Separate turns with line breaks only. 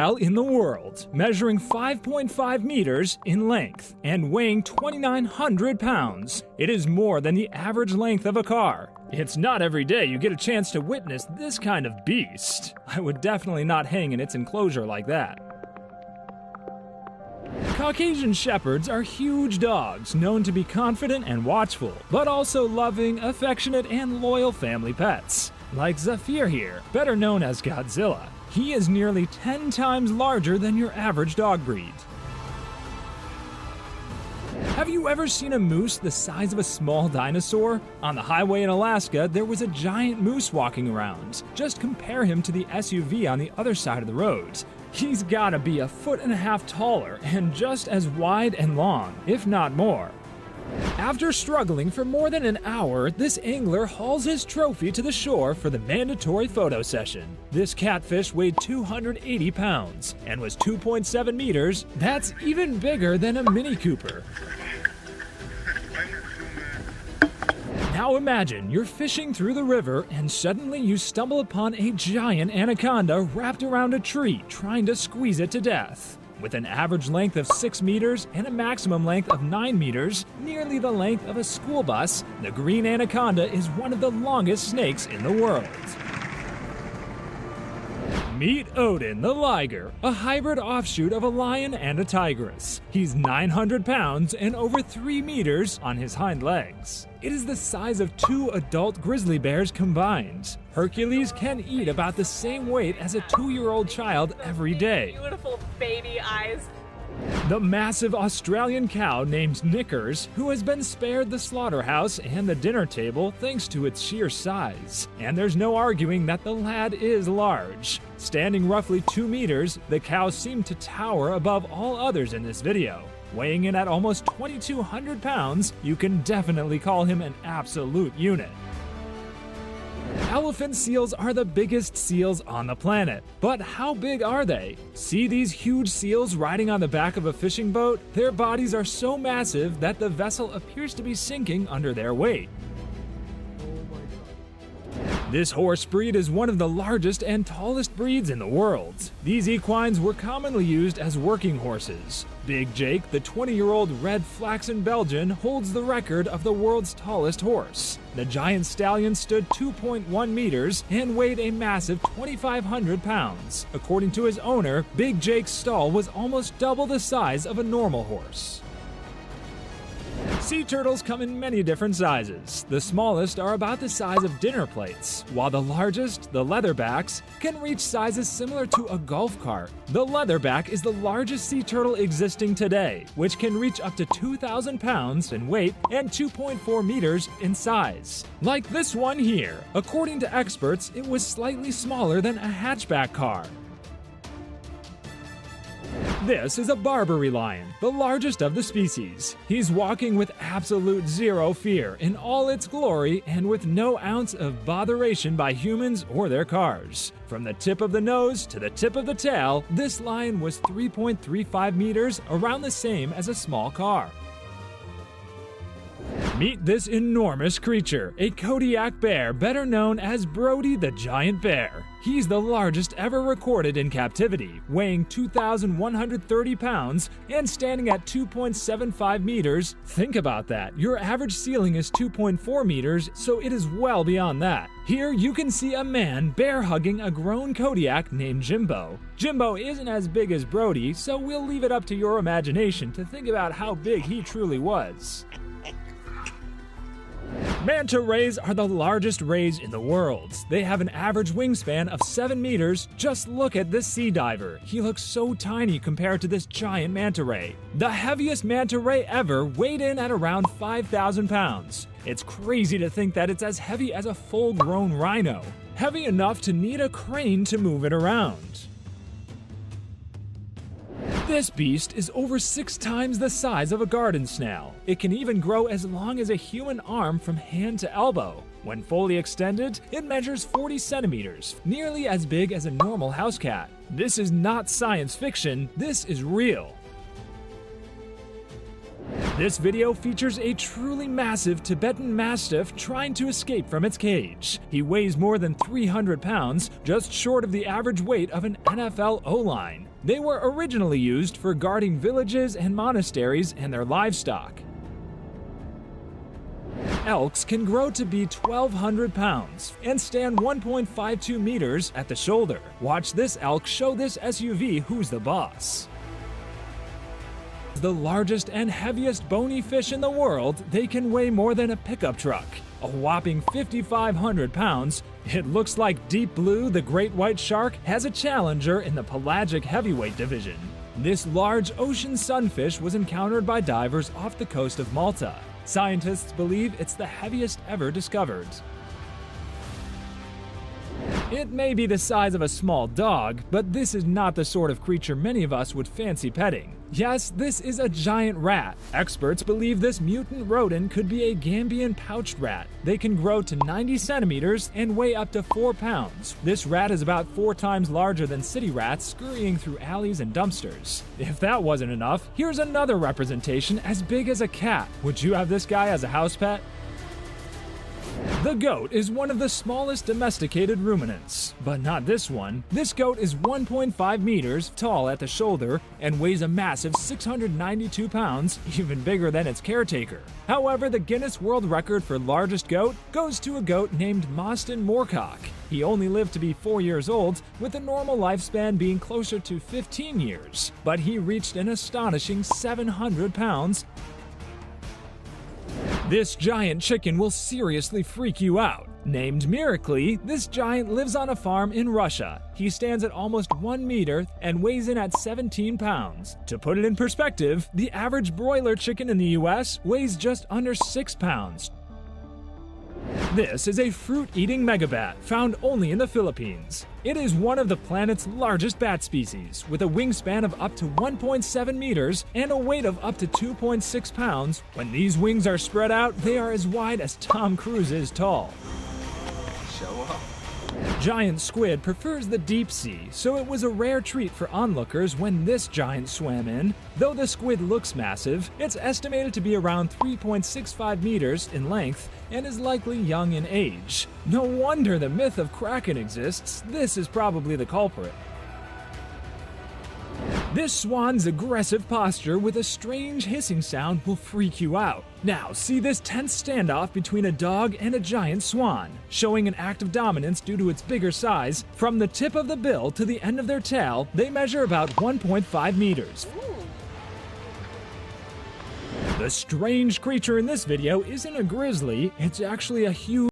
in the world, measuring 5.5 meters in length and weighing 2,900 pounds. It is more than the average length of a car. It's not every day you get a chance to witness this kind of beast. I would definitely not hang in its enclosure like that. Caucasian Shepherds are huge dogs known to be confident and watchful, but also loving, affectionate, and loyal family pets. Like Zafir here, better known as Godzilla. He is nearly 10 times larger than your average dog breed. Have you ever seen a moose the size of a small dinosaur? On the highway in Alaska, there was a giant moose walking around. Just compare him to the SUV on the other side of the road. He's gotta be 1.5 feet taller and just as wide and long, if not more. After struggling for more than an hour, this angler hauls his trophy to the shore for the mandatory photo session. This catfish weighed 280 pounds and was 2.7 meters. That's even bigger than a Mini Cooper. Now imagine you're fishing through the river and suddenly you stumble upon a giant anaconda wrapped around a tree trying to squeeze it to death. With an average length of 6 meters and a maximum length of 9 meters, nearly the length of a school bus, the green anaconda is one of the longest snakes in the world. Meet Odin the liger, a hybrid offshoot of a lion and a tigress. He's 900 pounds and over 3 meters on his hind legs. It is the size of 2 adult grizzly bears combined. Hercules can eat about the same weight as a 2-year-old child every day.
Beautiful baby eyes.
The massive Australian cow named Knickers, who has been spared the slaughterhouse and the dinner table thanks to its sheer size. And there's no arguing that the lad is large. Standing roughly 2 meters, the cow seemed to tower above all others in this video. Weighing in at almost 2,200 pounds, you can definitely call him an absolute unit. Elephant seals are the biggest seals on the planet. But how big are they? See these huge seals riding on the back of a fishing boat? Their bodies are so massive that the vessel appears to be sinking under their weight. This horse breed is one of the largest and tallest breeds in the world. These equines were commonly used as working horses. Big Jake, the 20-year-old red Flaxen Belgian, holds the record of the world's tallest horse. The giant stallion stood 2.1 meters and weighed a massive 2,500 pounds. According to his owner, Big Jake's stall was almost double the size of a normal horse. Sea turtles come in many different sizes. The smallest are about the size of dinner plates, while the largest, the leatherbacks, can reach sizes similar to a golf cart. The leatherback is the largest sea turtle existing today, which can reach up to 2,000 pounds in weight and 2.4 meters in size. Like this one here. According to experts, it was slightly smaller than a hatchback car. This is a Barbary lion, the largest of the species. He's walking with absolute zero fear in all its glory and with no ounce of botheration by humans or their cars. From the tip of the nose to the tip of the tail, this lion was 3.35 meters, around the same as a small car. Meet this enormous creature, a Kodiak bear, better known as Brody the giant bear. He's the largest ever recorded in captivity, weighing 2,130 pounds and standing at 2.75 meters. Think about that. Your average ceiling is 2.4 meters, so it is well beyond that. Here you can see a man bear hugging a grown Kodiak named Jimbo. Jimbo isn't as big as Brody, so we'll leave it up to your imagination to think about how big he truly was. Manta rays are the largest rays in the world. They have an average wingspan of 7 meters. Just look at this sea diver. He looks so tiny compared to this giant manta ray. The heaviest manta ray ever weighed in at around 5,000 pounds. It's crazy to think that it's as heavy as a full-grown rhino. Heavy enough to need a crane to move it around. This beast is over 6 times the size of a garden snail. It can even grow as long as a human arm from hand to elbow. When fully extended, it measures 40 centimeters, nearly as big as a normal house cat. This is not science fiction, this is real. This video features a truly massive Tibetan Mastiff trying to escape from its cage. He weighs more than 300 pounds, just short of the average weight of an NFL O-line. They were originally used for guarding villages and monasteries and their livestock. Elks can grow to be 1,200 pounds and stand 1.52 meters at the shoulder. Watch this elk show this SUV who's the boss. The largest and heaviest bony fish in the world, they can weigh more than a pickup truck, a whopping 5,500 pounds. It looks like Deep Blue, the great white shark, has a challenger in the pelagic heavyweight division. This large ocean sunfish was encountered by divers off the coast of Malta. Scientists believe it's the heaviest ever discovered. It may be the size of a small dog, but this is not the sort of creature many of us would fancy petting. Yes, this is a giant rat. Experts believe this mutant rodent could be a Gambian pouched rat. They can grow to 90 centimeters and weigh up to 4 pounds. This rat is about 4 times larger than city rats scurrying through alleys and dumpsters. If that wasn't enough, here's another representation as big as a cat. Would you have this guy as a house pet? The goat is one of the smallest domesticated ruminants, but not this one. This goat is 1.5 meters tall at the shoulder and weighs a massive 692 pounds, even bigger than its caretaker. However, the Guinness World Record for largest goat goes to a goat named Mostyn Moorcock. He only lived to be 4 years old, with a normal lifespan being closer to 15 years, but he reached an astonishing 700 pounds. This giant chicken will seriously freak you out. Named Miracle, this giant lives on a farm in Russia. He stands at almost 1 meter and weighs in at 17 pounds. To put it in perspective, the average broiler chicken in the US weighs just under 6 pounds. This is a fruit-eating megabat found only in the Philippines. It is one of the planet's largest bat species, with a wingspan of up to 1.7 meters and a weight of up to 2.6 pounds. When these wings are spread out, they are as wide as Tom Cruise is tall.
Show up.
Giant squid prefers the deep sea, so it was a rare treat for onlookers when this giant swam in. Though the squid looks massive, it's estimated to be around 3.65 meters in length and is likely young in age. No wonder the myth of Kraken exists. This is probably the culprit. This swan's aggressive posture with a strange hissing sound will freak you out. Now, see this tense standoff between a dog and a giant swan, showing an act of dominance due to its bigger size. From the tip of the bill to the end of their tail, they measure about 1.5 meters. The strange creature in this video isn't a grizzly, it's actually a huge